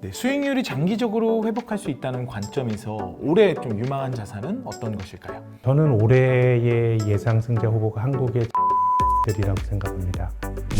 네, 수익률이 장기적으로 회복할 수 있다는 관점에서 올해 좀 유망한 자산은 어떤 것일까요? 저는 올해의 예상 승자 후보가 한국의 들이라고 생각합니다.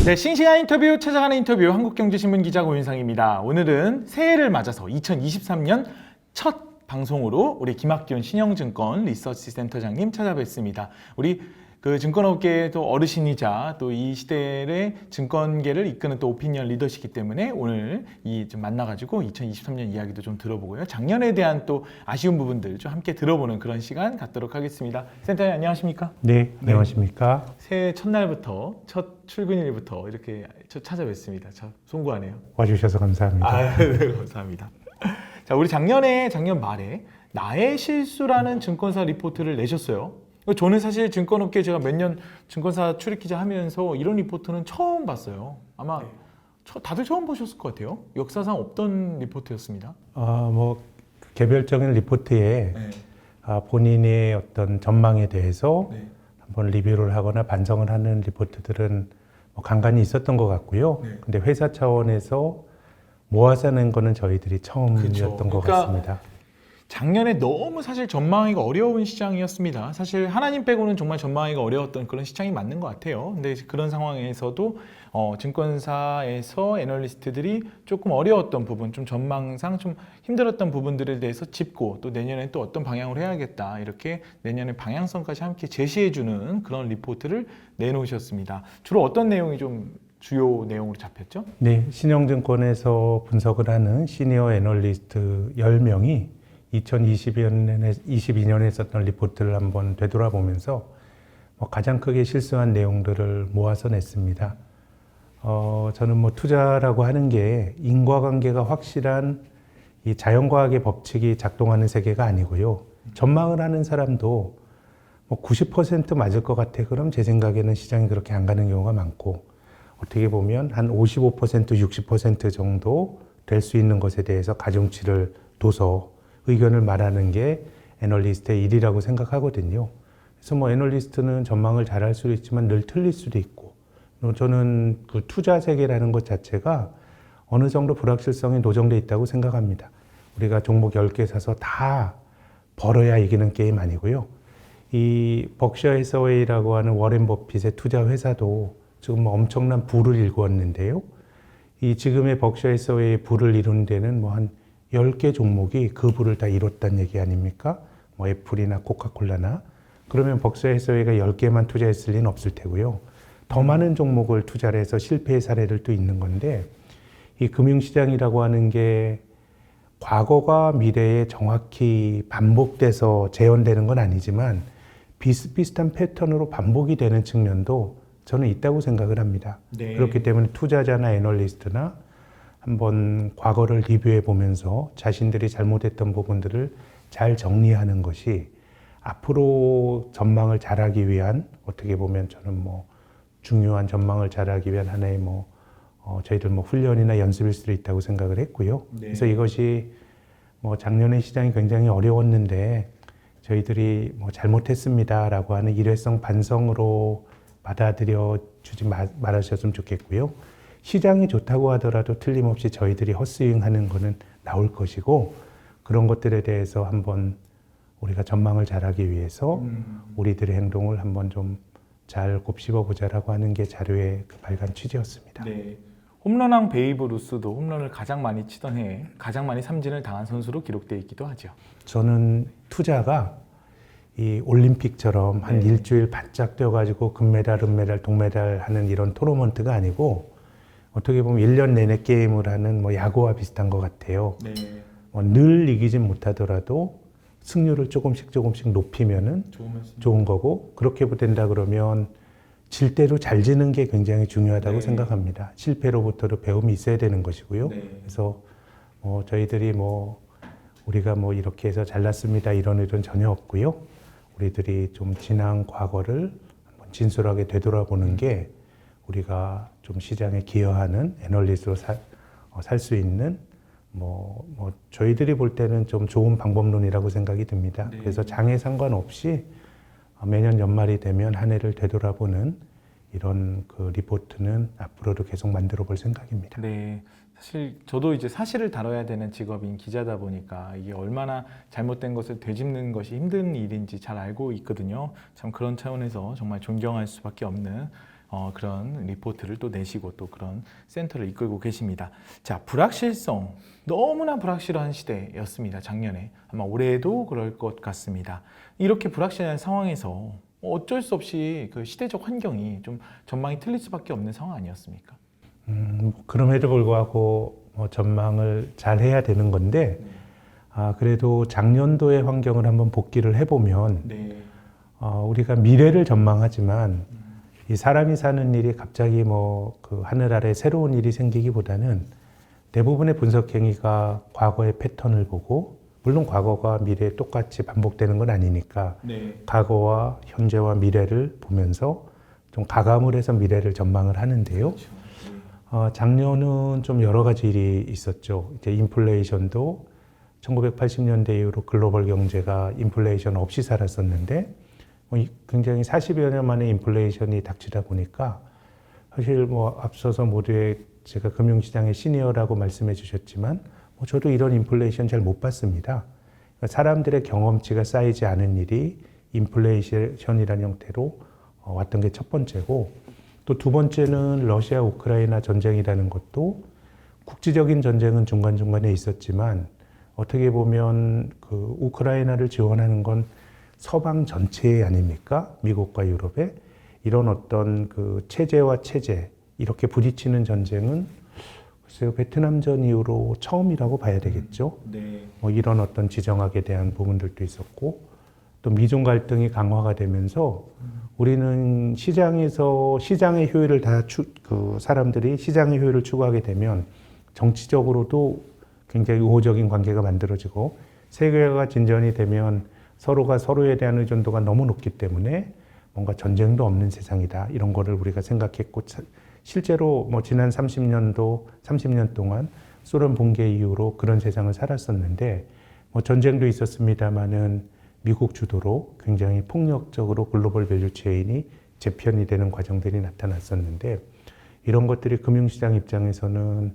네, 싱싱한 인터뷰 찾아가는 인터뷰 한국경제신문 기자 고윤상입니다. 오늘은 새해를 맞아서 2023년 첫 방송으로 우리 김학균 신영증권 리서치 센터장님 찾아뵙습니다. 우리 그 증권업계의 또 어르신이자 또 이 시대의 증권계를 이끄는 또 오피니언 리더시기 때문에 오늘 좀 만나가지고 2023년 이야기도 좀 들어보고요. 작년에 대한 또 아쉬운 부분들 좀 함께 들어보는 그런 시간 갖도록 하겠습니다. 센터님 안녕하십니까? 네, 안녕하십니까? 새해 첫날부터 첫 출근일부터 이렇게 찾아뵙습니다. 참 송구하네요. 와주셔서 감사합니다. 네, 감사합니다. 자, 우리 작년 말에 나의 실수라는 증권사 리포트를 내셨어요. 저는 사실 증권업계 제가 몇 년 증권사 출입기자 하면서 이런 리포트는 처음 봤어요. 아마 다들 처음 보셨을 것 같아요. 역사상 없던 리포트였습니다. 개별적인 리포트에 본인의 어떤 전망에 대해서 한번 리뷰를 하거나 반성을 하는 리포트들은 간간히 있었던 것 같고요. 근데 회사 차원에서 모아서 낸 거는 저희들이 처음이었던 것 같습니다. 작년에 너무 사실 전망하기가 어려운 시장이었습니다. 사실 하나님 빼고는 정말 전망하기가 어려웠던 그런 시장이 맞는 것 같아요. 근데 그런 상황에서도 증권사에서 애널리스트들이 조금 어려웠던 부분, 좀 전망상 좀 힘들었던 부분들에 대해서 짚고 또 내년에 또 어떤 방향으로 해야겠다 이렇게 내년의 방향성까지 함께 제시해주는 그런 리포트를 내놓으셨습니다. 주로 어떤 내용이 좀 주요 내용으로 잡혔죠? 네, 신영증권에서 분석을 하는 시니어 애널리스트 10명이 2022년에 썼던 리포트를 한번 되돌아보면서 가장 크게 실수한 내용들을 모아서 냈습니다. 저는 투자라고 하는 게 인과관계가 확실한 이 자연과학의 법칙이 작동하는 세계가 아니고요. 전망을 하는 사람도 90% 맞을 것 같아. 그럼 제 생각에는 시장이 그렇게 안 가는 경우가 많고 어떻게 보면 한 55%, 60% 정도 될 수 있는 것에 대해서 가중치를 둬서 의견을 말하는 게 애널리스트의 일이라고 생각하거든요. 그래서 애널리스트는 전망을 잘할 수도 있지만 늘 틀릴 수도 있고, 저는 그 투자 세계라는 것 자체가 어느 정도 불확실성이 노정돼 있다고 생각합니다. 우리가 종목 10개 사서 다 벌어야 이기는 게임 아니고요. 이 벅셔 해서웨이라고 하는 워렌 버핏의 투자 회사도 지금 엄청난 부를 일구었는데요. 이 지금의 벅셔 해서웨이의 부를 이룬 데는 한 10개 종목이 그 부를 다 이뤘다는 얘기 아닙니까? 애플이나 코카콜라나. 그러면 벅셔 해서웨이가 10개만 투자했을 리는 없을 테고요. 더 많은 종목을 투자를 해서 실패의 사례를 또 있는 건데, 이 금융시장이라고 하는 게 과거가 미래에 정확히 반복돼서 재현되는 건 아니지만 비슷비슷한 패턴으로 반복이 되는 측면도 저는 있다고 생각을 합니다. 네. 그렇기 때문에 투자자나 애널리스트나 한번 과거를 리뷰해 보면서 자신들이 잘못했던 부분들을 잘 정리하는 것이 앞으로 전망을 잘하기 위한, 어떻게 보면 저는 중요한 전망을 잘하기 위한 하나의 저희들 훈련이나 연습일 수도 있다고 생각을 했고요. 네. 그래서 이것이 작년에 시장이 굉장히 어려웠는데 저희들이 잘못했습니다라고 하는 일회성 반성으로 받아들여 주지 말아주셨으면 좋겠고요. 시장이 좋다고 하더라도 틀림없이 저희들이 헛스윙하는 거는 나올 것이고, 그런 것들에 대해서 한번 우리가 전망을 잘하기 위해서 우리들의 행동을 한번 좀 잘 곱씹어 보자라고 하는 게 자료의 발간 취지였습니다. 네. 홈런왕 베이브 루스도 홈런을 가장 많이 치던 해에 가장 많이 삼진을 당한 선수로 기록되어 있기도 하죠. 저는 투자가 이 올림픽처럼 한 일주일 바짝 뛰어가지고 금메달, 은메달, 동메달 하는 이런 토너먼트가 아니고 어떻게 보면 1년 내내 게임을 하는 야구와 비슷한 것 같아요. 네. 늘 이기진 못하더라도 승률을 조금씩 높이면은 좋은 거고, 그렇게 된다 그러면 질 대로 잘 지는 게 굉장히 중요하다고 생각합니다. 실패로부터도 배움이 있어야 되는 것이고요. 그래서 저희들이 우리가 이렇게 해서 잘났습니다 이런 일은 전혀 없고요. 우리들이 좀 지난 과거를 한번 진솔하게 되돌아보는 게 우리가 좀 시장에 기여하는 애널리스트로 살 수 있는 저희들이 볼 때는 좀 좋은 방법론이라고 생각이 듭니다. 네. 그래서 장에 상관없이 매년 연말이 되면 한 해를 되돌아보는 이런 그 리포트는 앞으로도 계속 만들어 볼 생각입니다. 네. 사실 저도 이제 사실을 다뤄야 되는 직업인 기자다 보니까 이게 얼마나 잘못된 것을 되짚는 것이 힘든 일인지 잘 알고 있거든요. 참 그런 차원에서 정말 존경할 수밖에 없는 그런 리포트를 또 내시고 또 그런 센터를 이끌고 계십니다. 자, 불확실성. 너무나 불확실한 시대였습니다. 작년에. 아마 올해도 그럴 것 같습니다. 이렇게 불확실한 상황에서 어쩔 수 없이 그 시대적 환경이 좀 전망이 틀릴 수밖에 없는 상황 아니었습니까? 그럼에도 불구하고 전망을 잘 해야 되는 건데, 그래도 작년도의 환경을 한번 복기를 해보면, 네. 우리가 미래를 전망하지만, 이 사람이 사는 일이 갑자기 그 하늘 아래 새로운 일이 생기기보다는 대부분의 분석 행위가 과거의 패턴을 보고, 물론 과거가 미래에 똑같이 반복되는 건 아니니까, 네. 과거와 현재와 미래를 보면서 좀 가감을 해서 미래를 전망을 하는데요. 그렇죠. 작년은 좀 여러 가지 일이 있었죠. 이제 인플레이션도 1980년대 이후로 글로벌 경제가 인플레이션 없이 살았었는데 굉장히 40여 년 만에 인플레이션이 닥치다 보니까 사실 앞서서 모두에 제가 금융시장의 시니어라고 말씀해 주셨지만 저도 이런 인플레이션 잘 못 봤습니다. 그러니까 사람들의 경험치가 쌓이지 않은 일이 인플레이션이라는 형태로 왔던 게 첫 번째고 또 두 번째는 러시아 우크라이나 전쟁이라는 것도 국지적인 전쟁은 중간중간에 있었지만 어떻게 보면 그 우크라이나를 지원하는 건 서방 전체 아닙니까? 미국과 유럽의 이런 어떤 그 체제와 체제 이렇게 부딪히는 전쟁은 글쎄요 베트남전 이후로 처음이라고 봐야 되겠죠. 네. 이런 어떤 지정학에 대한 부분들도 있었고 또 미중 갈등이 강화가 되면서 우리는 시장에서 시장의 효율을 그 사람들이 시장의 효율을 추구하게 되면 정치적으로도 굉장히 우호적인 관계가 만들어지고 세계화가 진전이 되면 서로가 서로에 대한 의존도가 너무 높기 때문에 뭔가 전쟁도 없는 세상이다. 이런 거를 우리가 생각했고 실제로 지난 30년 동안 소련 붕괴 이후로 그런 세상을 살았었는데 전쟁도 있었습니다마는 미국 주도로 굉장히 폭력적으로 글로벌 밸류 체인이 재편이 되는 과정들이 나타났었는데 이런 것들이 금융시장 입장에서는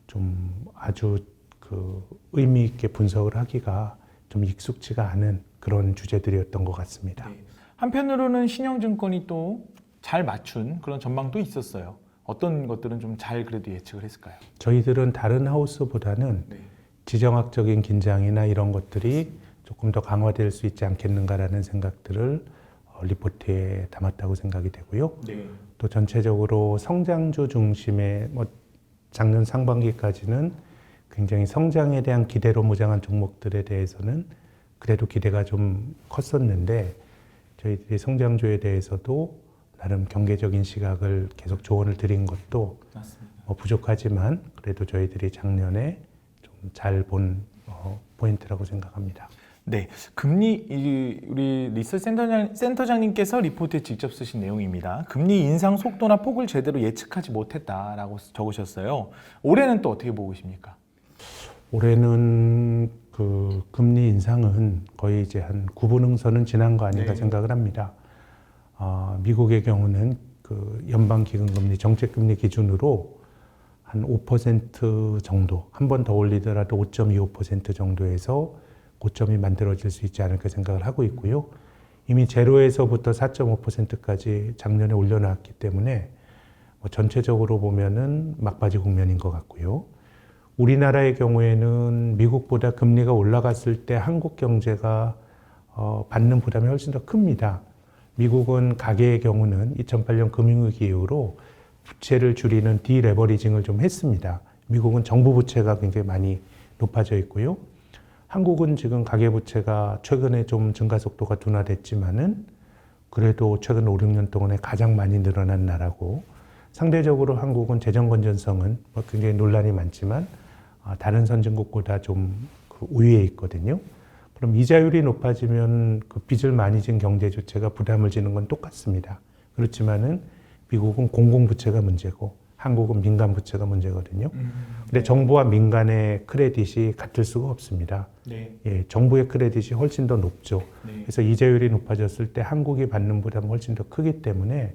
좀 아주 그 의미 있게 분석을 하기가 좀 익숙지가 않은 그런 주제들이었던 것 같습니다. 네. 한편으로는 신영증권이 또 잘 맞춘 그런 전망도 있었어요. 어떤 것들은 좀 잘 그래도 예측을 했을까요? 저희들은 다른 하우스보다는 네. 지정학적인 긴장이나 이런 것들이 조금 더 강화될 수 있지 않겠는가라는 생각들을 리포트에 담았다고 생각이 되고요. 네. 또 전체적으로 성장주 중심의 작년 상반기까지는 굉장히 성장에 대한 기대로 무장한 종목들에 대해서는 그래도 기대가 좀 컸었는데 저희들이 성장주에 대해서도 나름 경계적인 시각을 계속 조언을 드린 것도 맞습니다. 부족하지만 그래도 저희들이 작년에 좀 잘 본 포인트라고 생각합니다. 네, 우리 리서치 센터장님께서 리포트에 직접 쓰신 내용입니다. 금리 인상 속도나 폭을 제대로 예측하지 못했다라고 적으셨어요. 올해는 또 어떻게 보고 계십니까? 올해는 그 금리 인상은 거의 이제 한 구분응선은 지난 거 아닌가 네. 생각을 합니다. 미국의 경우는 그 연방기금금리, 정책금리 기준으로 한 5% 정도, 한 번 더 올리더라도 5.25% 정도에서 고점이 만들어질 수 있지 않을까 생각을 하고 있고요. 이미 제로에서부터 4.5%까지 작년에 올려놨기 때문에 전체적으로 보면은 막바지 국면인 것 같고요. 우리나라의 경우에는 미국보다 금리가 올라갔을 때 한국 경제가 받는 부담이 훨씬 더 큽니다. 미국은 가계의 경우는 2008년 금융위기 이후로 부채를 줄이는 디레버리징을 좀 했습니다. 미국은 정부 부채가 굉장히 많이 높아져 있고요. 한국은 지금 가계부채가 최근에 좀 증가 속도가 둔화됐지만은 그래도 최근 5, 6년 동안에 가장 많이 늘어난 나라고 상대적으로 한국은 재정 건전성은 굉장히 논란이 많지만 다른 선진국보다 좀 우위에 있거든요. 그럼 이자율이 높아지면 그 빚을 많이 진 경제 주체가 부담을 지는 건 똑같습니다. 그렇지만은 미국은 공공부채가 문제고 한국은 민간부채가 문제거든요. 근데 정부와 민간의 크레딧이 같을 수가 없습니다. 네. 예, 정부의 크레딧이 훨씬 더 높죠. 네. 그래서 이자율이 높아졌을 때 한국이 받는 부담은 훨씬 더 크기 때문에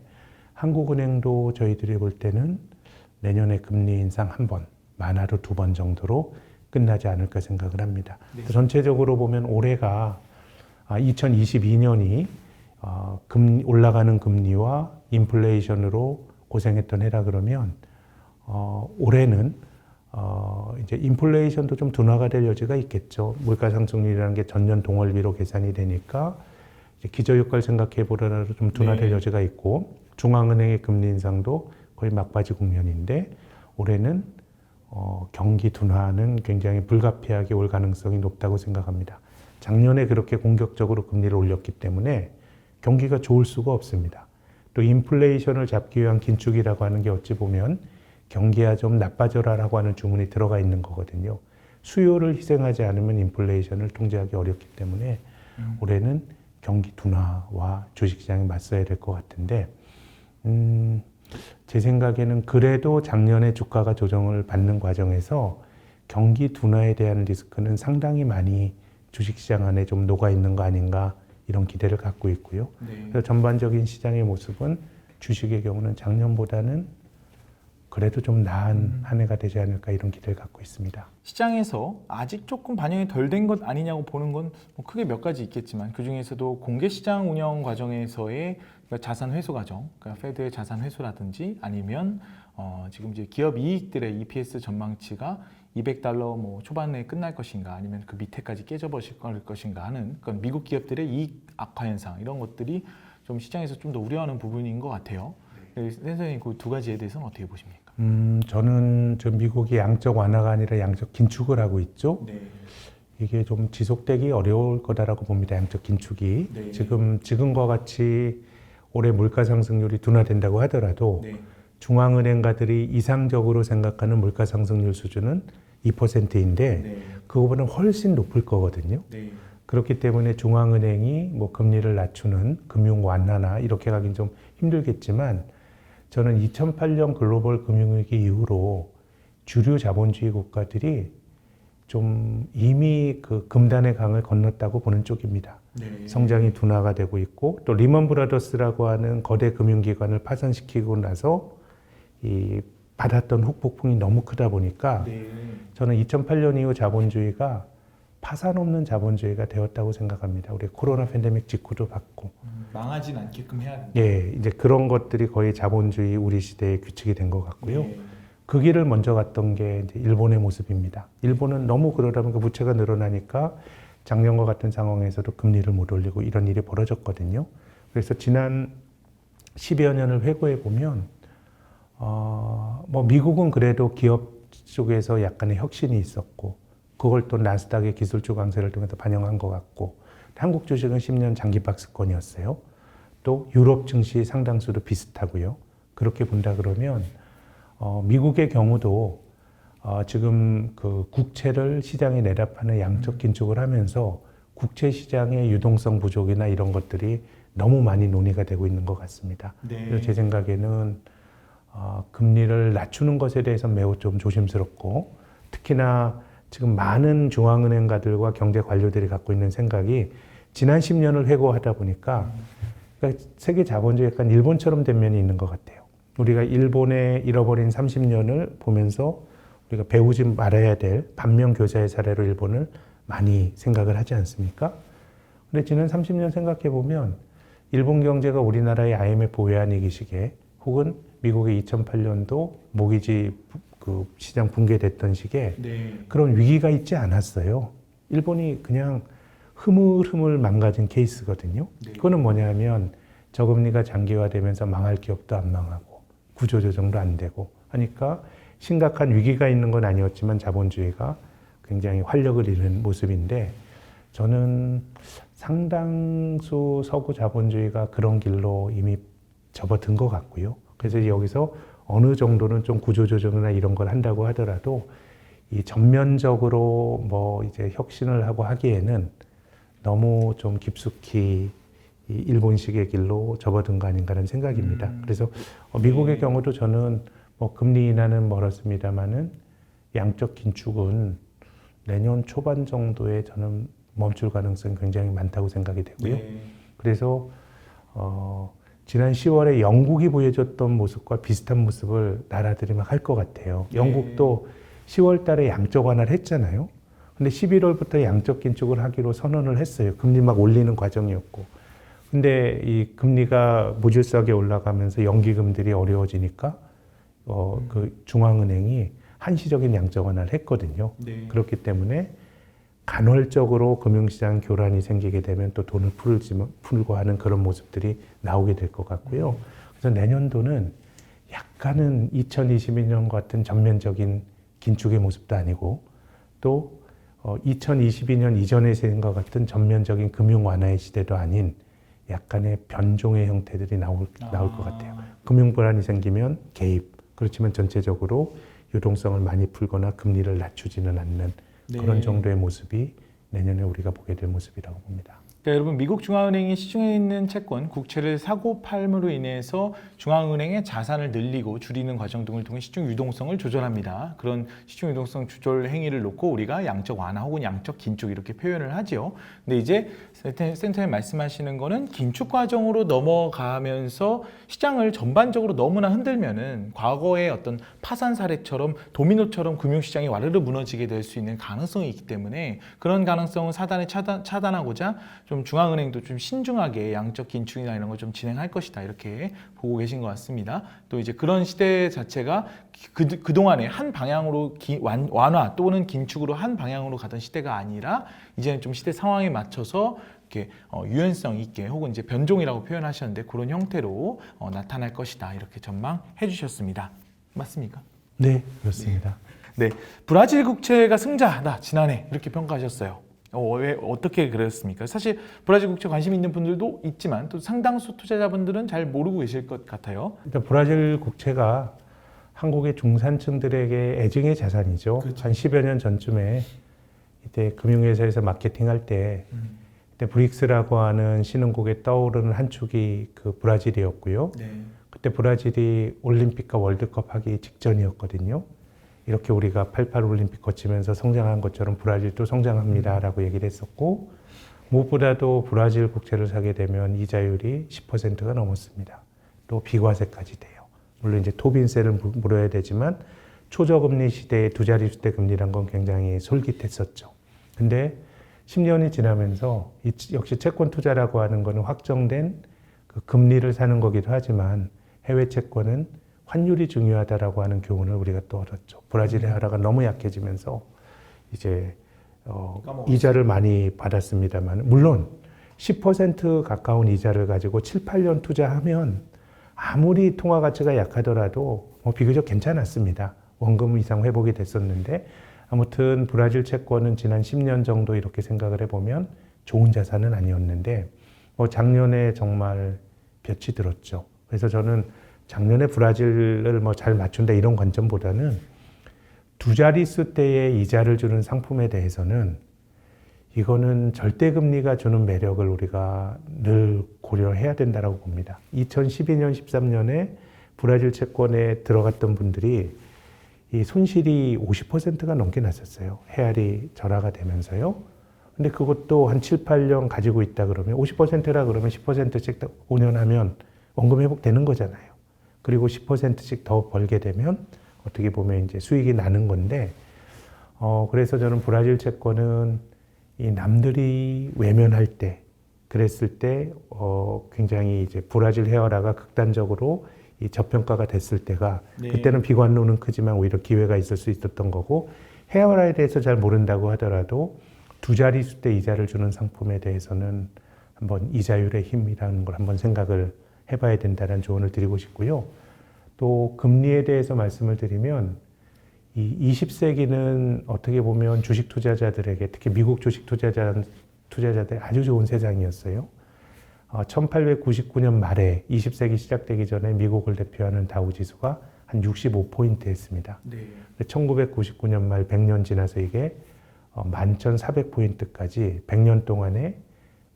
한국은행도 저희들이 볼 때는 내년에 금리 인상 한 번, 많아도 2번 정도로 끝나지 않을까 생각을 합니다. 네. 전체적으로 보면 올해가 2022년이 올라가는 금리와 인플레이션으로 고생했던 해라 그러면 올해는 이제 인플레이션도 좀 둔화가 될 여지가 있겠죠. 물가 상승률이라는 게 전년 동월비로 계산이 되니까 이제 기저효과를 생각해 보더라도 좀 둔화될 네. 여지가 있고 중앙은행의 금리 인상도 거의 막바지 국면인데 올해는 경기 둔화는 굉장히 불가피하게 올 가능성이 높다고 생각합니다. 작년에 그렇게 공격적으로 금리를 올렸기 때문에 경기가 좋을 수가 없습니다. 또 인플레이션을 잡기 위한 긴축이라고 하는 게 어찌 보면 경기가 좀 나빠져라라고 하는 주문이 들어가 있는 거거든요. 수요를 희생하지 않으면 인플레이션을 통제하기 어렵기 때문에 올해는 경기 둔화와 주식시장에 맞서야 될 것 같은데 제 생각에는 그래도 작년에 주가가 조정을 받는 과정에서 경기 둔화에 대한 리스크는 상당히 많이 주식시장 안에 좀 녹아 있는 거 아닌가 이런 기대를 갖고 있고요. 네. 그래서 전반적인 시장의 모습은 주식의 경우는 작년보다는 그래도 좀 나은 한 해가 되지 않을까 이런 기대를 갖고 있습니다. 시장에서 아직 조금 반영이 덜 된 것 아니냐고 보는 건뭐 크게 몇 가지 있겠지만 그 중에서도 공개시장 운영 과정에서의 자산 회수 과정, 그러니까 페드의 자산 회수라든지 아니면 지금 이제 기업 이익들의 EPS 전망치가 $200 뭐 초반에 끝날 것인가 아니면 그 밑에까지 깨져버릴 것인가 하는 그러니까 미국 기업들의 이익 악화 현상 이런 것들이 좀 시장에서 좀 더 우려하는 부분인 것 같아요. 선생님 그 두 가지에 대해서는 어떻게 보십니까? 저는 좀 미국이 양적 완화가 아니라 양적 긴축을 하고 있죠. 네. 이게 좀 지속되기 어려울 거다라고 봅니다. 양적 긴축이. 네. 지금과 같이 올해 물가 상승률이 둔화된다고 하더라도 네. 중앙은행가들이 이상적으로 생각하는 물가 상승률 수준은 2%인데 네. 그거보다 훨씬 높을 거거든요. 네. 그렇기 때문에 중앙은행이 뭐 금리를 낮추는 금융 완화나 이렇게 가긴 좀 힘들겠지만 저는 2008년 글로벌 금융위기 이후로 주류 자본주의 국가들이 좀 이미 그 금단의 강을 건넜다고 보는 쪽입니다. 네. 성장이 둔화가 되고 있고 또 리먼 브라더스라고 하는 거대 금융기관을 파산시키고 나서 이 받았던 후폭풍이 너무 크다 보니까 네. 저는 2008년 이후 자본주의가 파산 없는 자본주의가 되었다고 생각합니다. 우리 코로나 팬데믹 직후도 봤고. 망하진 않게끔 해야 된다. 예, 이제 그런 것들이 거의 자본주의 우리 시대의 규칙이 된 것 같고요. 네. 그 길을 먼저 갔던 게 이제 일본의 모습입니다. 일본은 너무 그러다 보니까 부채가 늘어나니까 작년과 같은 상황에서도 금리를 못 올리고 이런 일이 벌어졌거든요. 그래서 지난 10여 년을 회고해 보면 뭐 미국은 그래도 기업 쪽에서 약간의 혁신이 있었고 그걸 또 나스닥의 기술주 강세를 통해서 반영한 것 같고 한국 주식은 10년 장기 박스권이었어요. 또 유럽 증시 상당수도 비슷하고요. 그렇게 본다 그러면 미국의 경우도 지금 그 국채를 시장에 내다 파는 양적 긴축을 하면서 국채 시장의 유동성 부족이나 이런 것들이 너무 많이 논의가 되고 있는 것 같습니다. 네. 그래서 제 생각에는 금리를 낮추는 것에 대해서 매우 좀 조심스럽고 특히나 지금 많은 중앙은행가들과 경제 관료들이 갖고 있는 생각이 지난 10년을 회고하다 보니까 그러니까 세계 자본주의 약간 일본처럼 된 면이 있는 것 같아요. 우리가 일본의 잃어버린 30년을 보면서 우리가 배우지 말아야 될 반면 교사의 사례로 일본을 많이 생각을 하지 않습니까? 근데 지난 30년 생각해 보면 일본 경제가 우리나라의 IMF 외환위기 시기에 혹은 미국의 2008년도 모기지 그 시장 붕괴됐던 시기에 네. 그런 위기가 있지 않았어요. 일본이 그냥 흐물흐물 망가진 케이스거든요. 네. 그거는 뭐냐면 저금리가 장기화되면서 망할 기업도 안 망하고 구조조정도 안 되고 하니까 심각한 위기가 있는 건 아니었지만 자본주의가 굉장히 활력을 잃은 모습인데 저는 상당수 서구 자본주의가 그런 길로 이미 접어든 것 같고요. 그래서 여기서 어느 정도는 좀 구조조정이나 이런 걸 한다고 하더라도 이 전면적으로 뭐 이제 혁신을 하고 하기에는 너무 좀 깊숙이 이 일본식의 길로 접어든 거 아닌가라는 생각입니다. 그래서 미국의 네. 경우도 저는 뭐 금리 인하는 멀었습니다만은 양적 긴축은 내년 초반 정도에 저는 멈출 가능성이 굉장히 많다고 생각이 되고요. 네. 그래서 지난 10월에 영국이 보여줬던 모습과 비슷한 모습을 나라들이 막 할 것 같아요. 네. 영국도 10월 달에 양적 완화를 했잖아요. 근데 11월부터 양적 긴축을 하기로 선언을 했어요. 금리 막 올리는 과정이었고. 근데 이 금리가 무질서하게 올라가면서 연기금들이 어려워지니까 그 중앙은행이 한시적인 양적 완화를 했거든요. 네. 그렇기 때문에 간헐적으로 금융시장 교란이 생기게 되면 또 돈을 풀고 하는 그런 모습들이 나오게 될 것 같고요. 그래서 내년도는 약간은 2022년 같은 전면적인 긴축의 모습도 아니고 또 2022년 이전의 생과 같은 전면적인 금융 완화의 시대도 아닌 약간의 변종의 형태들이 나올 것 같아요. 금융 불안이 생기면 개입, 그렇지만 전체적으로 유동성을 많이 풀거나 금리를 낮추지는 않는 그런 정도의 모습이 내년에 우리가 보게 될 모습이라고 봅니다. 그러니까 여러분 미국 중앙은행이 시중에 있는 채권, 국채를 사고 팔므로 인해서 중앙은행의 자산을 늘리고 줄이는 과정 등을 통해 시중 유동성을 조절합니다. 그런 시중 유동성 조절 행위를 놓고 우리가 양적 완화 혹은 양적 긴축 이렇게 표현을 하죠. 근데 이제 센터님 말씀하시는 거는 긴축 과정으로 넘어가면서 시장을 전반적으로 너무나 흔들면은 과거의 어떤 파산 사례처럼 도미노처럼 금융시장이 와르르 무너지게 될 수 있는 가능성이 있기 때문에 그런 가능성을 차단하고자 좀 중앙은행도 좀 신중하게 양적 긴축이나 이런 걸 좀 진행할 것이다 이렇게 보고 계신 것 같습니다. 또 이제 그런 시대 자체가 그동안에 한 방향으로 완화 또는 긴축으로 한 방향으로 가던 시대가 아니라 이제는 좀 시대 상황에 맞춰서 이렇게 유연성 있게 혹은 이제 변종이라고 표현하셨는데 그런 형태로 나타날 것이다 이렇게 전망해 주셨습니다. 맞습니까? 네, 그렇습니다. 네, 브라질 국채가 승자다 지난해 이렇게 평가하셨어요. 왜 어떻게 그랬습니까? 사실 브라질 국채 관심 있는 분들도 있지만 또 상당수 투자자분들은 잘 모르고 계실 것 같아요. 그러니까 브라질 국채가 한국의 중산층들에게 애증의 자산이죠. 그렇죠. 한 10여 년 전쯤에 이때 금융회사에서 마케팅할 때 그때 브릭스라고 하는 신흥국에 떠오르는 한 축이 그 브라질이었고요. 네. 그때 브라질이 올림픽과 월드컵 하기 직전이었거든요. 이렇게 우리가 88 올림픽 거치면서 성장한 것처럼 브라질도 성장합니다라고 얘기를 했었고 무엇보다도 브라질 국채를 사게 되면 이자율이 10%가 넘었습니다. 또 비과세까지 돼요. 물론 이제 토빈세를 물어야 되지만 초저금리 시대의 두 자릿수대 금리란 건 굉장히 솔깃했었죠. 근데 10년이 지나면서 역시 채권 투자라고 하는 거는 확정된 그 금리를 사는 거기도 하지만 해외 채권은 환율이 중요하다라고 하는 교훈을 우리가 또 얻었죠. 브라질의 하라가 너무 약해지면서 이제 이자를 많이 받았습니다만 물론 10% 가까운 이자를 가지고 7, 8년 투자하면 아무리 통화 가치가 약하더라도 비교적 괜찮았습니다. 원금 이상 회복이 됐었는데 아무튼 브라질 채권은 지난 10년 정도 이렇게 생각을 해보면 좋은 자산은 아니었는데 작년에 정말 볕이 들었죠. 그래서 저는 작년에 브라질을 잘 맞춘다 이런 관점보다는 두 자릿수 대의 이자를 주는 상품에 대해서는 이거는 절대금리가 주는 매력을 우리가 늘 고려해야 된다고 봅니다. 2012년, 13년에 브라질 채권에 들어갔던 분들이 이 손실이 50%가 넘게 났었어요. 헤아리 절하가 되면서요. 근데 그것도 한 7, 8년 가지고 있다 그러면 50%라 그러면 10%씩 5년 하면 원금 회복되는 거잖아요. 그리고 10%씩 더 벌게 되면 어떻게 보면 이제 수익이 나는 건데, 그래서 저는 브라질 채권은 이 남들이 외면할 때, 그랬을 때, 굉장히 이제 브라질 헤어라가 극단적으로 이 저평가가 됐을 때가, 네. 그때는 비관론은 크지만 오히려 기회가 있을 수 있었던 거고, 헤어라에 대해서 잘 모른다고 하더라도 두 자릿수 대 이자를 주는 상품에 대해서는 한번 이자율의 힘이라는 걸 한번 생각을 해봐야 된다는 조언을 드리고 싶고요. 또 금리에 대해서 말씀을 드리면 이 20세기는 어떻게 보면 주식 투자자들에게 특히 미국 주식 투자자들 아주 좋은 세상이었어요. 1899년 말에 20세기 시작되기 전에 미국을 대표하는 다우지수가 한 65포인트였습니다. 네. 1999년 말 100년 지나서 이게 11,400포인트까지 100년 동안에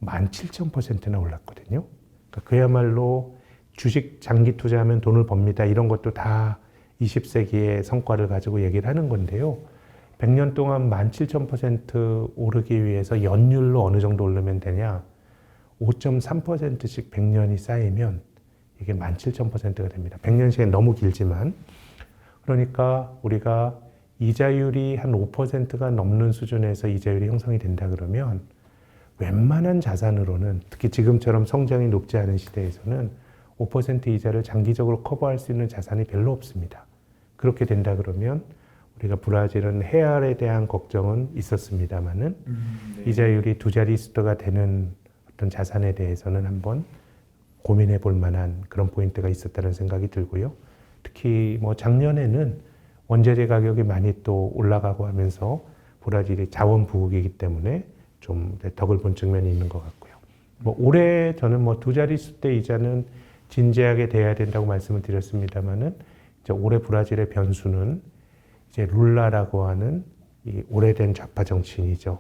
17,000%나 올랐거든요. 그러니까 그야말로 주식 장기 투자하면 돈을 법니다. 이런 것도 다 20세기의 성과를 가지고 얘기를 하는 건데요. 100년 동안 17,000% 오르기 위해서 연율로 어느 정도 오르면 되냐? 5.3%씩 100년이 쌓이면 이게 17,000%가 됩니다. 100년 시간이 너무 길지만. 그러니까 우리가 이자율이 한 5%가 넘는 수준에서 이자율이 형성이 된다 그러면 웬만한 자산으로는 특히 지금처럼 성장이 높지 않은 시대에서는 5% 이자를 장기적으로 커버할 수 있는 자산이 별로 없습니다. 그렇게 된다 그러면 우리가 브라질은 해안에 대한 걱정은 있었습니다만은 이자율이 두 자릿수가 되는 어떤 자산에 대해서는 한번 고민해 볼 만한 그런 포인트가 있었다는 생각이 들고요. 특히 뭐 작년에는 원재료 가격이 많이 또 올라가고 하면서 브라질이 자원 부국이기 때문에 좀 덕을 본 측면이 있는 것 같고요. 뭐 올해 저는 뭐 두 자릿수 대 이자는 진지하게 돼야 된다고 말씀을 드렸습니다만은 이제 올해 브라질의 변수는 이제 룰라라고 하는 이 오래된 좌파 정치인이죠.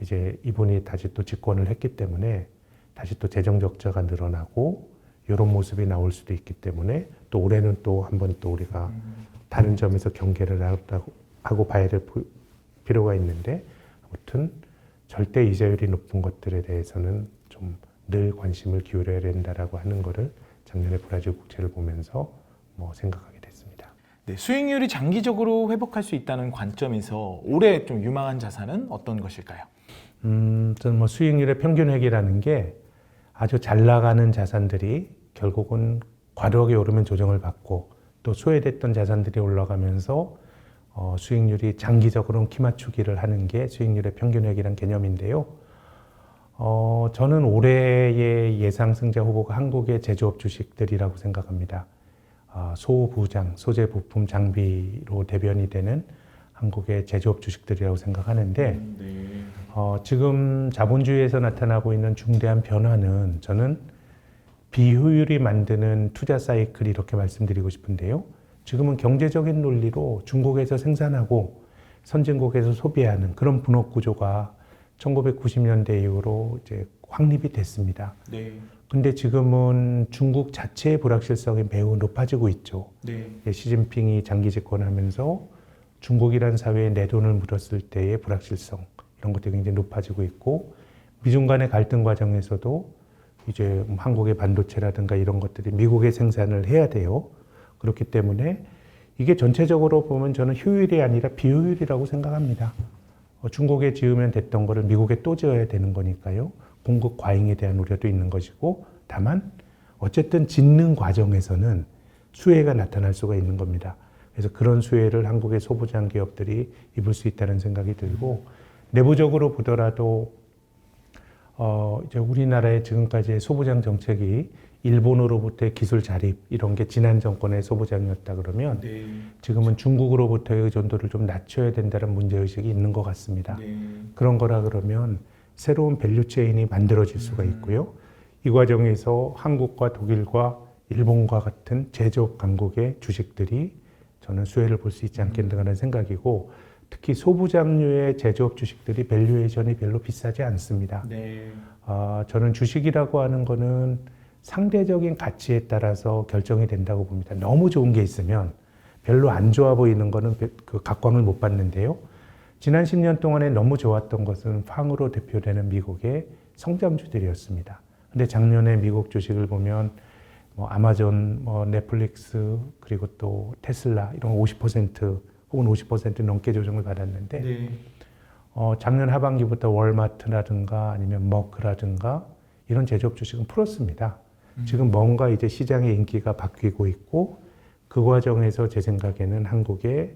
이제 이분이 다시 또 집권을 했기 때문에 다시 또 재정 적자가 늘어나고 이런 모습이 나올 수도 있기 때문에 또 올해는 또 한번 또 우리가 다른 점에서 경계를 하고 봐야 될 필요가 있는데 아무튼 절대 이자율이 높은 것들에 대해서는 좀 늘 관심을 기울여야 된다라고 하는 거를 작년에 브라질 국채를 보면서 뭐 생각하게 됐습니다. 네, 수익률이 장기적으로 회복할 수 있다는 관점에서 올해 좀 유망한 자산은 어떤 것일까요? 저는 뭐 수익률의 평균액이라는 게 아주 잘 나가는 자산들이 결국은 과도하게 오르면 조정을 받고 또 소외됐던 자산들이 올라가면서 수익률이 장기적으로는 키 맞추기를 하는 게 수익률의 평균액이란 개념인데요. 저는 올해의 예상 승자 후보가 한국의 제조업 주식들이라고 생각합니다. 소부장, 소재, 부품, 장비로 대변이 되는 한국의 제조업 주식들이라고 생각하는데 지금 자본주의에서 나타나고 있는 중대한 변화는 저는 비효율이 만드는 투자 사이클 이렇게 말씀드리고 싶은데요. 지금은 경제적인 논리로 중국에서 생산하고 선진국에서 소비하는 그런 분업 구조가 1990년대 이후로 이제 확립이 됐습니다. 네. 근데 지금은 중국 자체의 불확실성이 매우 높아지고 있죠. 네. 시진핑이 장기 집권하면서 중국이라는 사회에 내 돈을 물었을 때의 불확실성 이런 것들이 굉장히 높아지고 있고 미중 간의 갈등 과정에서도 이제 한국의 반도체라든가 이런 것들이 미국에 생산을 해야 돼요. 그렇기 때문에 이게 전체적으로 보면 저는 효율이 아니라 비효율이라고 생각합니다. 중국에 지으면 됐던 거를 미국에 또 지어야 되는 거니까요. 공급 과잉에 대한 우려도 있는 것이고 다만 어쨌든 짓는 과정에서는 수혜가 나타날 수가 있는 겁니다. 그래서 그런 수혜를 한국의 소부장 기업들이 입을 수 있다는 생각이 들고 내부적으로 보더라도 이제 우리나라의 지금까지의 소부장 정책이 일본으로부터의 기술 자립 이런 게 지난 정권의 소부장이었다 그러면 지금은 중국으로부터의 의존도를 좀 낮춰야 된다는 문제의식이 있는 것 같습니다. 그런 거라 그러면 새로운 밸류체인이 만들어질 수가 있고요. 이 과정에서 한국과 독일과 일본과 같은 제조업 강국의 주식들이 저는 수혜를 볼 수 있지 않겠는가 하는 생각이고 특히 소부장류의 제조업 주식들이 밸류에이션이 별로 비싸지 않습니다. 저는 주식이라고 하는 거는 상대적인 가치에 따라서 결정이 된다고 봅니다. 너무 좋은 게 있으면 별로 안 좋아 보이는 거는 그 각광을 못 받는데요. 지난 10년 동안에 너무 좋았던 것은 팡으로 대표되는 미국의 성장주들이었습니다. 근데 작년에 미국 주식을 보면 뭐 아마존, 뭐 넷플릭스, 그리고 또 테슬라 이런 50% 혹은 50% 넘게 조정을 받았는데 작년 하반기부터 월마트라든가 아니면 머크라든가 이런 제조업 주식은 풀었습니다. 지금 뭔가 이제 시장의 인기가 바뀌고 있고 그 과정에서 제 생각에는 한국의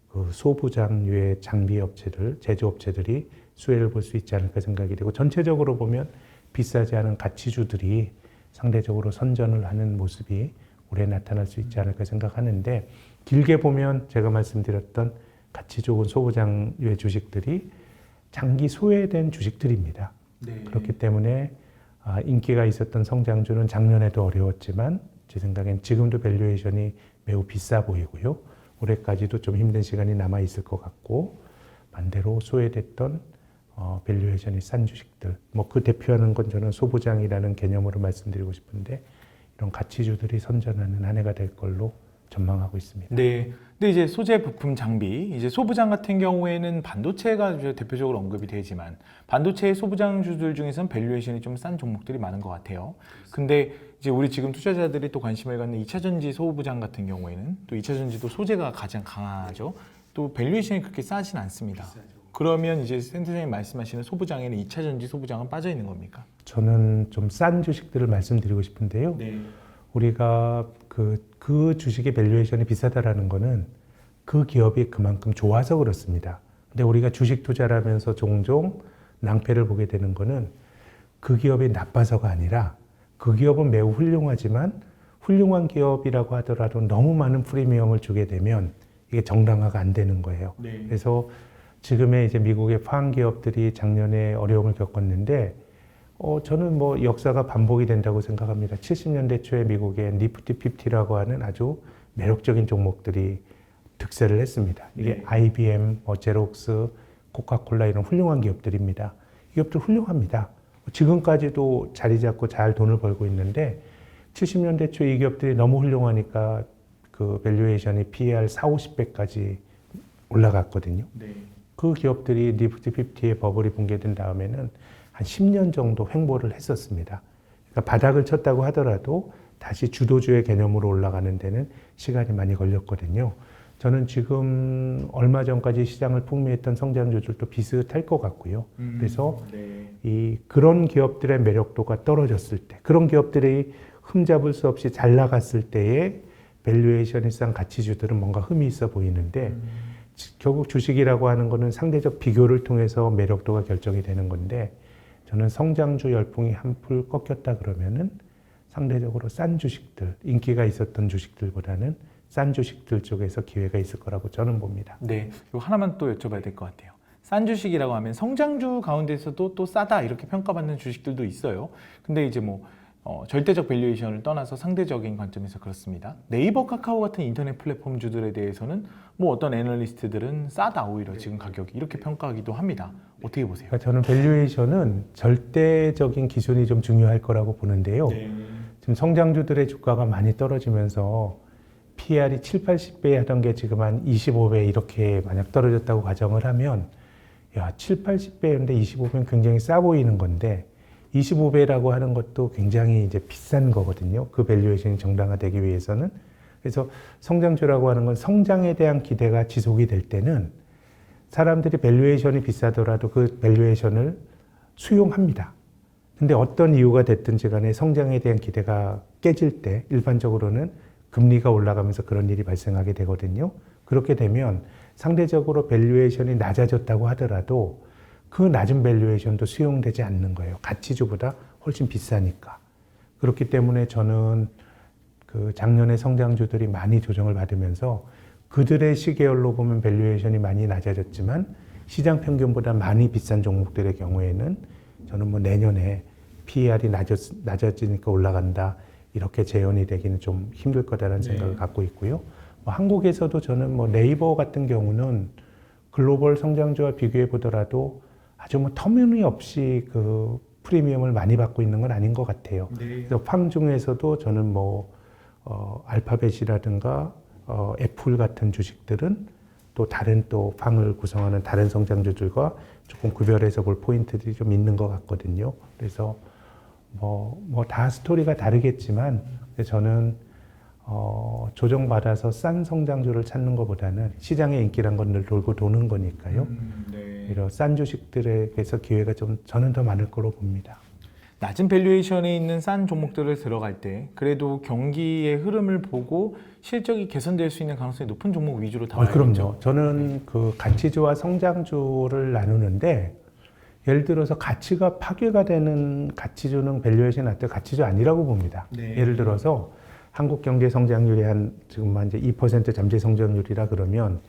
그 소부장류의 장비 업체들, 제조업체들이 수혜를 볼 수 있지 않을까 생각이 되고 전체적으로 보면 비싸지 않은 가치주들이 상대적으로 선전을 하는 모습이 올해 나타날 수 있지 않을까 생각하는데 길게 보면 제가 말씀드렸던 가치 좋은 소부장류의 주식들이 장기 소외된 주식들입니다. 그렇기 때문에 인기가 있었던 성장주는 작년에도 어려웠지만 제 생각엔 지금도 밸류에이션이 매우 비싸 보이고요. 올해까지도 좀 힘든 시간이 남아 있을 것 같고 반대로 소외됐던 밸류에이션이 싼 주식들 뭐 그 대표하는 건 저는 소부장이라는 개념으로 말씀드리고 싶은데 이런 가치주들이 선전하는 한 해가 될 걸로 전망하고 있습니다. 네. 근데 이제 소재, 부품, 장비, 이제 소부장 같은 경우에는 반도체가 대표적으로 언급이 되지만 반도체 소부장주들 중에서는 밸류에이션이 좀 싼 종목들이 많은 것 같아요. 근데 이제 우리 지금 투자자들이 또 관심을 갖는 2차전지 소부장 같은 경우에는 또 2차전지도 소재가 가장 강하죠. 또 밸류에이션이 그렇게 싸진 않습니다. 그러면 이제 센터장님 말씀하시는 소부장에는 2차전지 소부장은 빠져 있는 겁니까? 저는 좀 싼 주식들을 말씀드리고 싶은데요. 네. 우리가 그 주식의 밸류에이션이 비싸다라는 거는 그 기업이 그만큼 좋아서 그렇습니다. 근데 우리가 주식 투자를 하면서 종종 낭패를 보게 되는 거는 그 기업이 나빠서가 아니라 그 기업은 매우 훌륭하지만 훌륭한 기업이라고 하더라도 너무 많은 프리미엄을 주게 되면 이게 정당화가 안 되는 거예요. 네. 그래서 지금의 이제 미국의 파안 기업들이 작년에 어려움을 겪었는데 저는 뭐 역사가 반복이 된다고 생각합니다. 70년대 초에 미국의 니프티 50라고 하는 아주 매력적인 종목들이 득세를 했습니다. 이게 네. IBM, 제록스, 코카콜라 이런 훌륭한 기업들입니다. 이 기업들 훌륭합니다. 지금까지도 자리 잡고 잘 돈을 벌고 있는데 70년대 초 이 기업들이 너무 훌륭하니까 그 밸류에이션이 PER 4, 50배까지 올라갔거든요. 네. 그 기업들이 니프티 50의 버블이 붕괴된 다음에는 한 10년 정도 횡보를 했었습니다. 그러니까 바닥을 쳤다고 하더라도 다시 주도주의 개념으로 올라가는 데는 시간이 많이 걸렸거든요. 저는 지금 얼마 전까지 시장을 풍미했던 성장주들도 비슷할 것 같고요. 그래서 네. 그런 기업들의 매력도가 떨어졌을 때, 그런 기업들이 흠잡을 수 없이 잘 나갔을 때에 밸류에이션이 싼 가치주들은 뭔가 흠이 있어 보이는데 결국 주식이라고 하는 거는 상대적 비교를 통해서 매력도가 결정이 되는 건데 저는 성장주 열풍이 한풀 꺾였다 그러면은 상대적으로 싼 주식들, 인기가 있었던 주식들보다는 싼 주식들 쪽에서 기회가 있을 거라고 저는 봅니다. 네. 이거 하나만 또 여쭤봐야 될 것 같아요. 싼 주식이라고 하면 성장주 가운데서도 또 싸다 이렇게 평가받는 주식들도 있어요. 근데 이제 뭐 절대적 밸류에이션을 떠나서 상대적인 관점에서 그렇습니다. 네이버, 카카오 같은 인터넷 플랫폼주들에 대해서는 뭐 어떤 애널리스트들은 싸다 오히려 지금 가격이 이렇게 평가하기도 합니다. 어떻게 보세요? 그러니까 저는 밸류에이션은 절대적인 기준이 좀 중요할 거라고 보는데요. 지금 성장주들의 주가가 많이 떨어지면서 PER이 7, 80배 하던 게 지금 한 25배 이렇게 만약 떨어졌다고 가정을 하면 야, 7, 80배인데 25배는 굉장히 싸 보이는 건데 25배라고 하는 것도 굉장히 이제 비싼 거거든요. 그 밸류에이션이 정당화되기 위해서는. 그래서 성장주라고 하는 건 성장에 대한 기대가 지속이 될 때는 사람들이 밸류에이션이 비싸더라도 그 밸류에이션을 수용합니다. 근데 어떤 이유가 됐든지 간에 성장에 대한 기대가 깨질 때 일반적으로는 금리가 올라가면서 그런 일이 발생하게 되거든요. 그렇게 되면 상대적으로 밸류에이션이 낮아졌다고 하더라도 그 낮은 밸류에이션도 수용되지 않는 거예요. 가치주보다 훨씬 비싸니까. 그렇기 때문에 저는 그 작년에 성장주들이 많이 조정을 받으면서 그들의 시계열로 보면 밸류에이션이 많이 낮아졌지만 시장 평균보다 많이 비싼 종목들의 경우에는 저는 뭐 내년에 PER이 낮아지니까 올라간다. 이렇게 재현이 되기는 좀 힘들 거다라는 생각을 갖고 있고요. 뭐 한국에서도 저는 뭐 네이버 같은 경우는 글로벌 성장주와 비교해 보더라도 아주 뭐 터무니없이 그 프리미엄을 많이 받고 있는 건 아닌 것 같아요. 그래서 팡 중에서도 저는 뭐 알파벳이라든가 애플 같은 주식들은 또 다른 또 팡을 구성하는 다른 성장주들과 조금 구별해서 볼 포인트들이 좀 있는 것 같거든요. 그래서 뭐 다 스토리가 다르겠지만 저는 조정받아서 싼 성장주를 찾는 것보다는 시장의 인기란 건 늘 돌고 도는 거니까요. 이런 싼 주식들에게서 기회가 좀 저는 더 많을 거로 봅니다. 낮은 밸류에이션에 있는 싼 종목들을 들어갈 때 그래도 경기의 흐름을 보고 실적이 개선될 수 있는 가능성이 높은 종목 위주로 담아야겠죠. 그럼요. 저는 그 가치주와 성장주를 나누는데 예를 들어서 가치가 파괴가 되는 가치주는 밸류에이션이 낮을 때 가치주 아니라고 봅니다. 네. 예를 들어서 한국 경제 성장률이 한 지금 이제 2% 잠재 성장률이라 그러면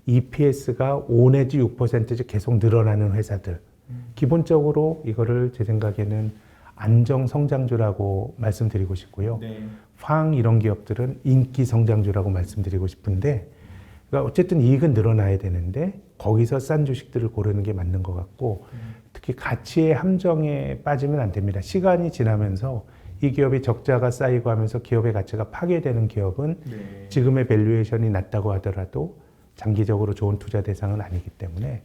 EPS가 5 내지 6%씩 계속 늘어나는 회사들. 기본적으로 이거를 제 생각에는 안정 성장주라고 말씀드리고 싶고요. 팡 이런 기업들은 인기 성장주라고 말씀드리고 싶은데 그러니까 어쨌든 이익은 늘어나야 되는데 거기서 싼 주식들을 고르는 게 맞는 것 같고 특히 가치의 함정에 빠지면 안 됩니다. 시간이 지나면서 이 기업이 적자가 쌓이고 하면서 기업의 가치가 파괴되는 기업은 지금의 밸류에이션이 낮다고 하더라도 장기적으로 좋은 투자 대상은 아니기 때문에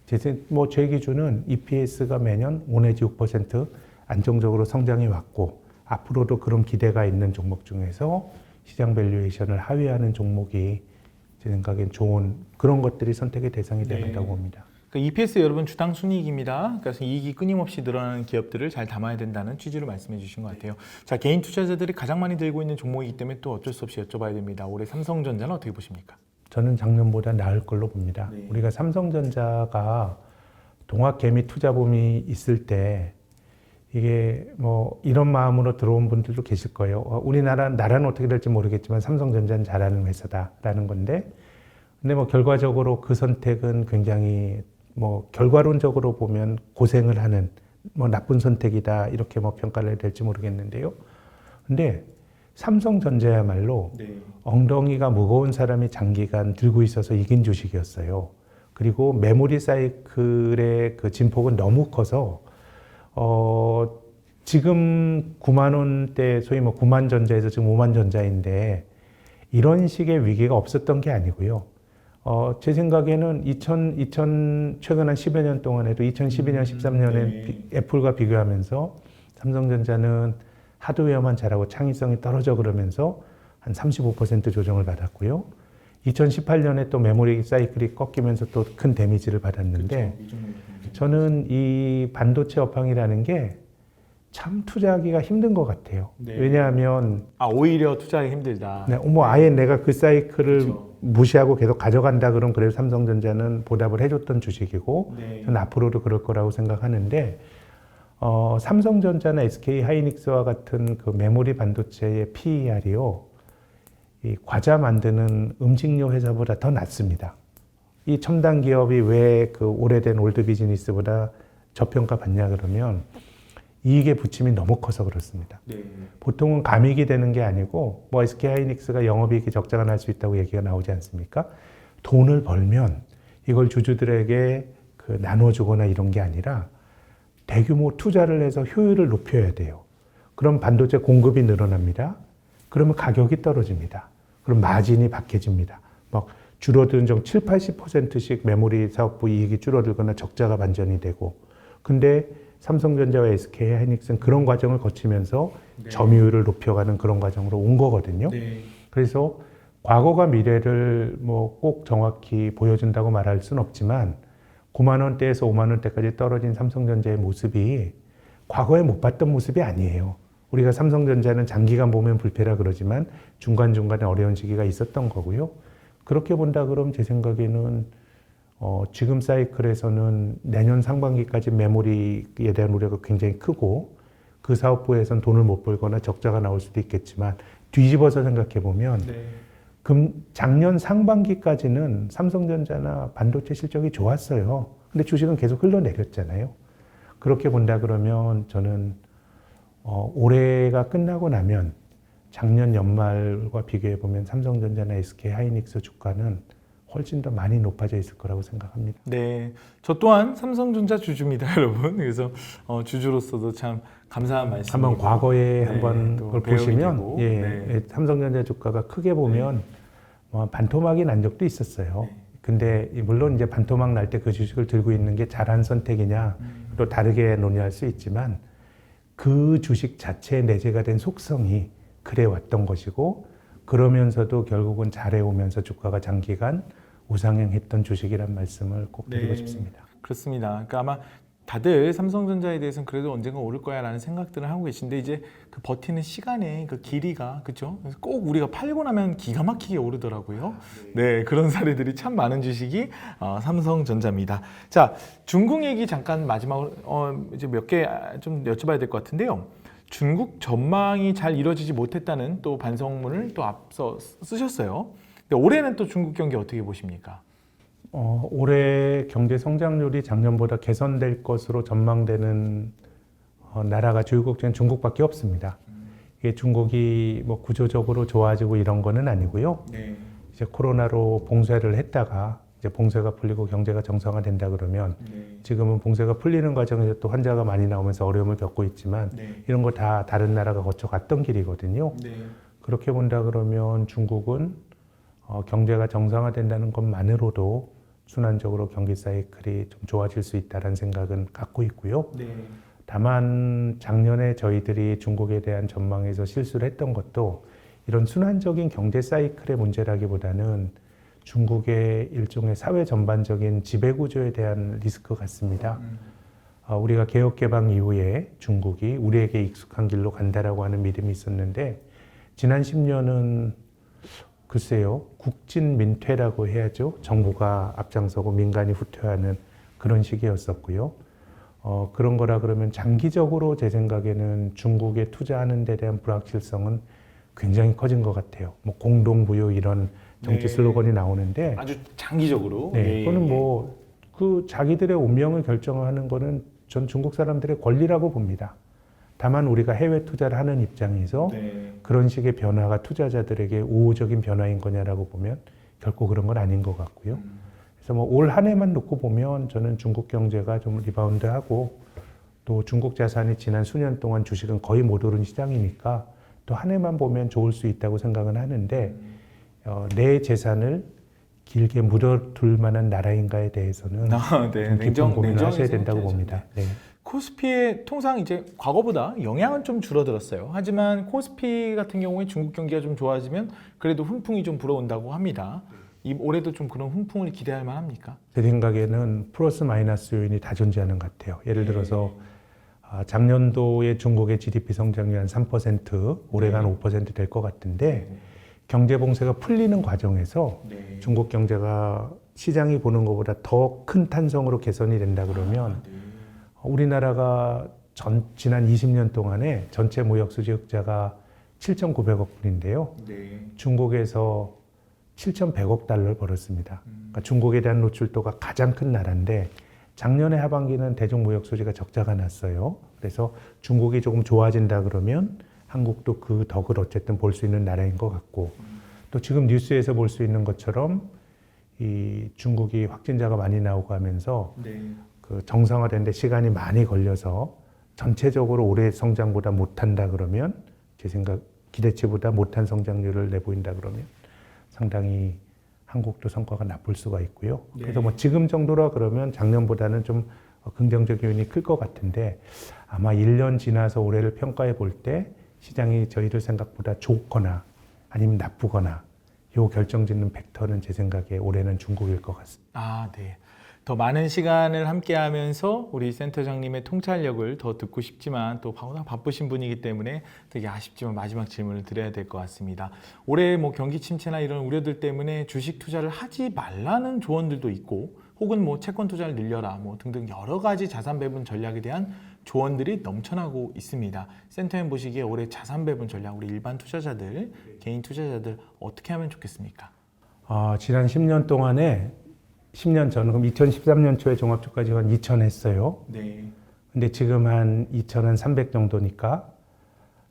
제 기준은 EPS가 매년 5 내지 6% 안정적으로 성장해 왔고 앞으로도 그런 기대가 있는 종목 중에서 시장 밸류에이션을 하회하는 종목이 제 생각엔 좋은 그런 것들이 선택의 대상이 네. 된다고 봅니다. 그러니까 EPS 여러분 주당 순이익입니다. 그래서 이익이 끊임없이 늘어나는 기업들을 잘 담아야 된다는 취지로 말씀해 주신 것 같아요. 자, 개인 투자자들이 가장 많이 들고 있는 종목이기 때문에 또 어쩔 수 없이 여쭤봐야 됩니다. 올해 삼성전자는 어떻게 보십니까? 저는 작년보다 나을 걸로 봅니다. 네. 우리가 삼성전자가 동학개미 투자붐이 있을 때 이게 뭐 이런 마음으로 들어온 분들도 계실 거예요. 나라는 어떻게 될지 모르겠지만 삼성전자는 잘하는 회사다라는 건데, 근데 뭐 결과적으로 그 선택은 굉장히 뭐 결과론적으로 보면 고생을 하는 뭐 나쁜 선택이다 이렇게 뭐 평가를 해야 될지 모르겠는데요. 근데 삼성전자야말로 네. 엉덩이가 무거운 사람이 장기간 들고 있어서 이긴 주식이었어요. 그리고 메모리 사이클의 그 진폭은 너무 커서 지금 9만 원대 소위 뭐 9만 전자에서 지금 5만 전자인데 이런 식의 위기가 없었던 게 아니고요. 제 생각에는 최근 한 10여 년 동안에도 2012년, 13년에 네. 애플과 비교하면서 삼성전자는 하드웨어만 잘하고 창의성이 떨어져 그러면서 한 35% 조정을 받았고요. 2018년에 또 메모리 사이클이 꺾이면서 또 큰 데미지를 받았는데 저는 이 반도체 업황이라는 게 참 투자하기가 힘든 것 같아요. 네. 왜냐하면 오히려 투자하기 힘들다. 네, 아예 내가 그 사이클을 그렇죠. 무시하고 계속 가져간다 그러면 그래도 삼성전자는 보답을 해줬던 주식이고 네. 저는 앞으로도 그럴 거라고 생각하는데 삼성전자나 SK 하이닉스와 같은 그 메모리 반도체의 PER이요. 이 과자 만드는 음식료 회사보다 더 낮습니다. 이 첨단 기업이 왜 그 오래된 올드 비즈니스보다 저평가 받냐 그러면 이익의 부침이 너무 커서 그렇습니다. 네. 보통은 감익이 되는 게 아니고 뭐 SK 하이닉스가 영업이익이 적자가 날 수 있다고 얘기가 나오지 않습니까? 돈을 벌면 이걸 주주들에게 그 나눠주거나 이런 게 아니라 대규모 투자를 해서 효율을 높여야 돼요. 그럼 반도체 공급이 늘어납니다. 그러면 가격이 떨어집니다. 그럼 마진이 박해집니다. 막 줄어든 좀 7, 80%씩 메모리 사업부 이익이 줄어들거나 적자가 반전이 되고. 근데 삼성전자와 SK 하이닉스는 그런 과정을 거치면서 네. 점유율을 높여가는 그런 과정으로 온 거거든요. 네. 그래서 과거가 미래를 뭐 꼭 정확히 보여준다고 말할 수는 없지만 9만 원대에서 5만 원대까지 떨어진 삼성전자의 모습이 과거에 못 봤던 모습이 아니에요. 우리가 삼성전자는 장기간 보면 불패라 그러지만 중간중간에 어려운 시기가 있었던 거고요. 그렇게 본다 그러면 제 생각에는 지금 사이클에서는 내년 상반기까지 메모리에 대한 우려가 굉장히 크고 그 사업부에선 돈을 못 벌거나 적자가 나올 수도 있겠지만 뒤집어서 생각해 보면 네. 작년 상반기까지는 삼성전자나 반도체 실적이 좋았어요. 근데 주식은 계속 흘러내렸잖아요. 그렇게 본다 그러면 저는 올해가 끝나고 나면 작년 연말과 비교해 보면 삼성전자나 SK 하이닉스 주가는 훨씬 더 많이 높아져 있을 거라고 생각합니다. 네, 저 또한 삼성전자 주주입니다, 여러분. 그래서 주주로서도 참 감사한 말씀. 한번 과거에 네, 한번 또 그걸 배움이 보시면 되고. 예, 네. 삼성전자 주가가 크게 보면 반토막이 난 적도 있었어요. 네. 근데 물론 이제 반토막 날 때 그 주식을 들고 있는 게 잘한 선택이냐 또 다르게 논의할 수 있지만 그 주식 자체에 내재가 된 속성이 그래 왔던 것이고 그러면서도 결국은 잘해오면서 주가가 장기간 우상향했던 주식이란 말씀을 꼭 드리고 네. 싶습니다. 그렇습니다. 그러니까 아마 다들 삼성전자에 대해서는 그래도 언젠가 오를 거야라는 생각들을 하고 계신데 이제 그 버티는 시간의 그 길이가 그렇죠. 그래서 꼭 우리가 팔고 나면 기가 막히게 오르더라고요. 네, 그런 사례들이 참 많은 주식이 삼성전자입니다. 자, 중국 얘기 잠깐 마지막으로 이제 몇 개 좀 여쭤봐야 될 것 같은데요. 중국 전망이 잘 이루어지지 못했다는 또 반성문을 또 앞서 쓰셨어요. 근데 올해는 또 중국 경기 어떻게 보십니까? 올해 경제 성장률이 작년보다 개선될 것으로 전망되는 나라가 주요국 중에 중국밖에 없습니다. 이게 중국이 뭐 구조적으로 좋아지고 이런 거는 아니고요. 네. 이제 코로나로 봉쇄를 했다가 이제 봉쇄가 풀리고 경제가 정상화된다 그러면 네. 지금은 봉쇄가 풀리는 과정에서 또 환자가 많이 나오면서 어려움을 겪고 있지만 네. 이런 거 다 다른 나라가 거쳐갔던 길이거든요. 네. 그렇게 본다 그러면 중국은 경제가 정상화된다는 것만으로도 순환적으로 경기 사이클이 좀 좋아질 수 있다는 생각은 갖고 있고요. 네. 다만 작년에 저희들이 중국에 대한 전망에서 실수를 했던 것도 이런 순환적인 경제 사이클의 문제라기보다는 중국의 일종의 사회 전반적인 지배구조에 대한 리스크 같습니다. 우리가 개혁개방 이후에 중국이 우리에게 익숙한 길로 간다라고 하는 믿음이 있었는데 지난 10년은 글쎄요, 국진민퇴라고 해야죠. 정부가 앞장서고 민간이 후퇴하는 그런 시기였었고요. 그런 거라 그러면 장기적으로 제 생각에는 중국에 투자하는 데 대한 불확실성은 굉장히 커진 것 같아요. 뭐 공동부유 이런 정치 네. 슬로건이 나오는데 아주 장기적으로. 네, 그거는 뭐 그 자기들의 운명을 결정하는 거는 전 중국 사람들의 권리라고 봅니다. 다만 우리가 해외 투자를 하는 입장에서 네. 그런 식의 변화가 투자자들에게 우호적인 변화인 거냐라고 보면 결코 그런 건 아닌 것 같고요. 그래서 뭐 올 한 해만 놓고 보면 저는 중국 경제가 좀 리바운드하고 또 중국 자산이 지난 수년 동안 주식은 거의 못 오른 시장이니까 또 한 해만 보면 좋을 수 있다고 생각은 하는데 내 재산을 길게 묻어둘 만한 나라인가에 대해서는 좀 깊은 고민을 하셔야 된다고 봅니다. 네. 코스피에 통상 이제 과거보다 영향은 좀 줄어들었어요. 하지만 코스피 같은 경우에 중국 경기가 좀 좋아지면 그래도 훈풍이 좀 불어온다고 합니다. 올해도 좀 그런 훈풍을 기대할 만합니까? 제 생각에는 플러스 마이너스 요인이 다 존재하는 것 같아요. 예를 들어서 작년도에 중국의 GDP 성장률 한 3%, 올해가 한 5%될 것 같은데 경제 봉쇄가 풀리는 과정에서 중국 경제가 시장이 보는 것보다 더 큰 탄성으로 개선이 된다 그러면 우리나라가 지난 20년 동안에 전체 무역 수지 흑자가 7,900억 불인데요. 중국에서 7,100억 달러를 벌었습니다. 그러니까 중국에 대한 노출도가 가장 큰 나라인데 작년에 하반기는 대중 무역 수지가 적자가 났어요. 그래서 중국이 조금 좋아진다 그러면 한국도 그 덕을 어쨌든 볼 수 있는 나라인 것 같고 또 지금 뉴스에서 볼 수 있는 것처럼 이 중국이 확진자가 많이 나오고 하면서 그 정상화되는데 시간이 많이 걸려서 전체적으로 올해 성장보다 못한다 그러면 제 생각 기대치보다 못한 성장률을 내보인다 그러면 상당히 한국도 성과가 나쁠 수가 있고요. 그래서 뭐 지금 정도라 그러면 작년보다는 좀 긍정적 요인이 클 것 같은데 아마 1년 지나서 올해를 평가해 볼 때 시장이 저희들 생각보다 좋거나 아니면 나쁘거나 요 결정짓는 팩터는 제 생각에 올해는 중국일 것 같습니다. 아, 네. 더 많은 시간을 함께 하면서 우리 센터장님의 통찰력을 더 듣고 싶지만 또 바쁘신 분이기 때문에 되게 아쉽지만 마지막 질문을 드려야 될 것 같습니다. 올해 뭐 경기 침체나 이런 우려들 때문에 주식 투자를 하지 말라는 조언들도 있고 혹은 뭐 채권 투자를 늘려라 뭐 등등 여러 가지 자산 배분 전략에 대한 조언들이 넘쳐나고 있습니다. 센터님 보시기에 올해 자산 배분 전략 우리 일반 투자자들, 개인 투자자들 어떻게 하면 좋겠습니까? 지난 10년 동안에 10년 전, 그럼 2013년 초에 종합주가지 한 2천 했어요. 근데 지금 한 2,300 정도니까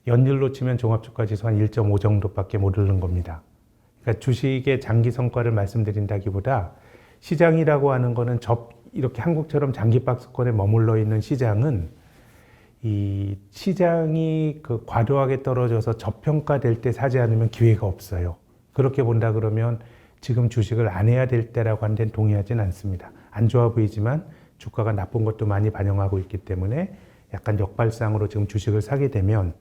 연율로 치면 종합주가지수 한 1.5 정도밖에 못 오른 겁니다. 그러니까 주식의 장기 성과를 말씀드린다기보다 시장이라고 하는 거는 이렇게 한국처럼 장기 박스권에 머물러 있는 시장은 이 시장이 그 과도하게 떨어져서 저평가될 때 사지 않으면 기회가 없어요. 그렇게 본다 그러면 지금 주식을 안 해야 될 때라고 한 데는 동의하진 않습니다. 안 좋아 보이지만 주가가 나쁜 것도 많이 반영하고 있기 때문에 약간 역발상으로 지금 주식을 사게 되면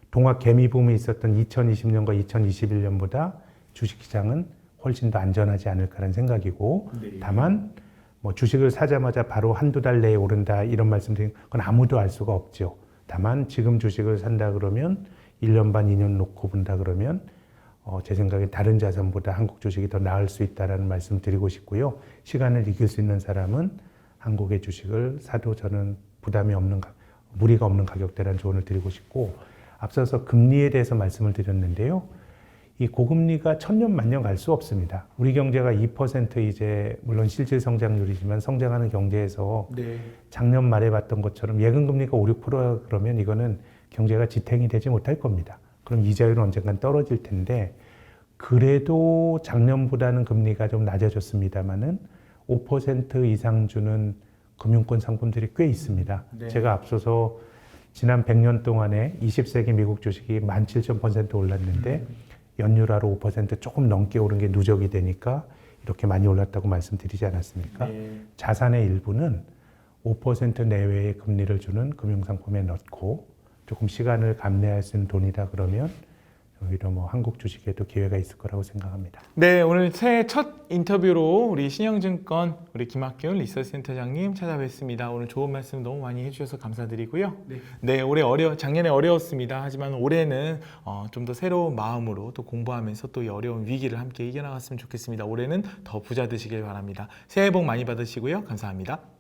동학 개미붐이 있었던 2020년과 2021년보다 주식시장은 훨씬 더 안전하지 않을까라는 생각이고 다만 뭐 주식을 사자마자 바로 한두 달 내에 오른다 이런 말씀드린 건 아무도 알 수가 없죠. 다만 지금 주식을 산다 그러면 1년 반, 2년 놓고 본다 그러면 제 생각에 다른 자산보다 한국 주식이 더 나을 수 있다는 말씀 드리고 싶고요. 시간을 이길 수 있는 사람은 한국의 주식을 사도 저는 부담이 없는, 무리가 없는 가격대라는 조언을 드리고 싶고 앞서서 금리에 대해서 말씀을 드렸는데요. 이 고금리가 천년 만년 갈 수 없습니다. 우리 경제가 2% 이제 물론 실질 성장률이지만 성장하는 경제에서 작년 말에 봤던 것처럼 예금 금리가 5, 6% 그러면 이거는 경제가 지탱이 되지 못할 겁니다. 그럼 이자율은 언젠간 떨어질 텐데 그래도 작년보다는 금리가 좀 낮아졌습니다만은 5% 이상 주는 금융권 상품들이 꽤 있습니다. 제가 앞서서 지난 100년 동안에 20세기 미국 주식이 17,000% 올랐는데 연율화로 5% 조금 넘게 오른 게 누적이 되니까 이렇게 많이 올랐다고 말씀드리지 않았습니까? 자산의 일부는 5% 내외의 금리를 주는 금융상품에 넣고 조금 시간을 감내할 수 있는 돈이다 그러면 오히려 뭐 한국 주식에도 기회가 있을 거라고 생각합니다. 네, 오늘 새해 첫 인터뷰로 우리 신영증권 우리 김학균 리서치센터장님 찾아뵙습니다. 오늘 좋은 말씀 너무 많이 해주셔서 감사드리고요. 네, 올해 작년에 어려웠습니다. 하지만 올해는 좀 더 새로운 마음으로 또 공부하면서 또 이 어려운 위기를 함께 이겨나갔으면 좋겠습니다. 올해는 더 부자 되시길 바랍니다. 새해 복 많이 받으시고요. 감사합니다.